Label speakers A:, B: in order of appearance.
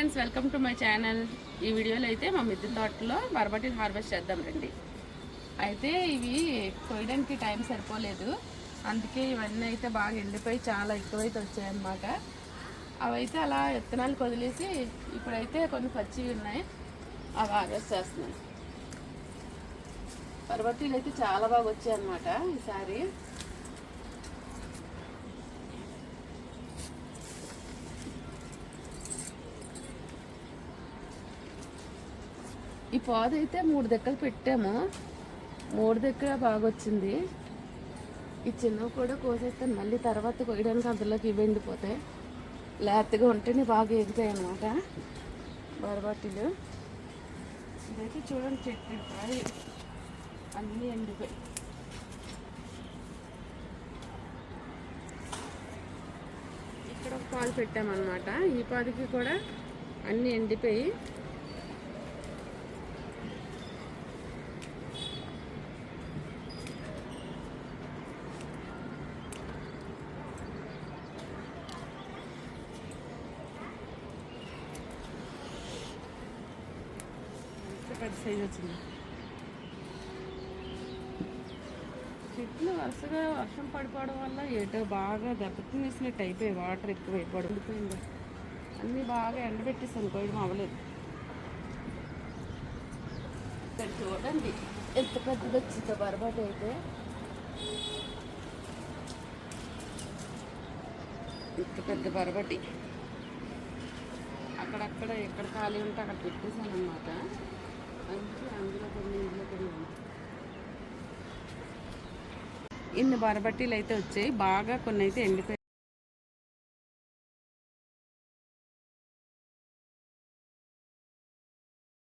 A: Friends, welcome to my channel. ఈ వీడియోలో అయితే మా మిద్దె తోటలో బరబటీలు హార్వెస్ట్ చేద్దాం రండి. అయితే ఇవి కొయ్యడానికి టైం సరిపోలేదు, అందుకే ఇవన్నీ అయితే బాగా ఎండిపోయి చాలా ఎక్కువైతే వచ్చాయన్నమాట. అవైతే అలా విత్తనాలు వదిలేసి ఇప్పుడైతే కొన్ని పచ్చివి ఉన్నాయి, అవి హార్వెస్ట్ చేస్తున్నాయి. బరబటీలు అయితే చాలా బాగా వచ్చాయి అన్నమాట ఈసారి. ఈ పాదు అయితే 3 దగ్గర పెట్టాము, 3 దగ్గర బాగా వచ్చింది. ఈ చిన్నవి కూడా కోసేస్తాను, మళ్ళీ తర్వాత కొయ్యడానికి అందులోకి ఇవి ఎండిపోతాయి. లేతగా ఉంటేనే బాగా ఎగుతాయి అన్నమాట బరబటీలు. ఇదైతే చూడండి, చెట్టు అన్నీ ఎండిపోయి. ఇక్కడ ఒక పాలు పెట్టామన్నమాట, ఈ పాదుకి కూడా అన్నీ ఎండిపోయి. పెద్ద సైజ్ వచ్చింది. చెట్లు వరుసగా వర్షం పడిపోవడం వల్ల ఏటో బాగా దెబ్బతినేసినట్టు అయిపోయి, వాటర్ ఎక్కువ పడిపోయింది. అన్నీ బాగా ఎండబెట్టేసాను, కోయడం అవ్వలేదు. ఇక్కడ చూడండి ఎంత పెద్దది వచ్చిందో బరబాటి అయితే. ఇంత పెద్ద బరబటి అక్కడక్కడ ఎక్కడ ఖాళీ ఉంటే అక్కడ పెట్టేశాను అన్నమాట. అందులో కొన్ని ఇందులో కొన్ని ఇన్ని బరబట్టీలు అయితే వచ్చాయి, బాగా కొన్ని అయితే ఎండిపోయాయి.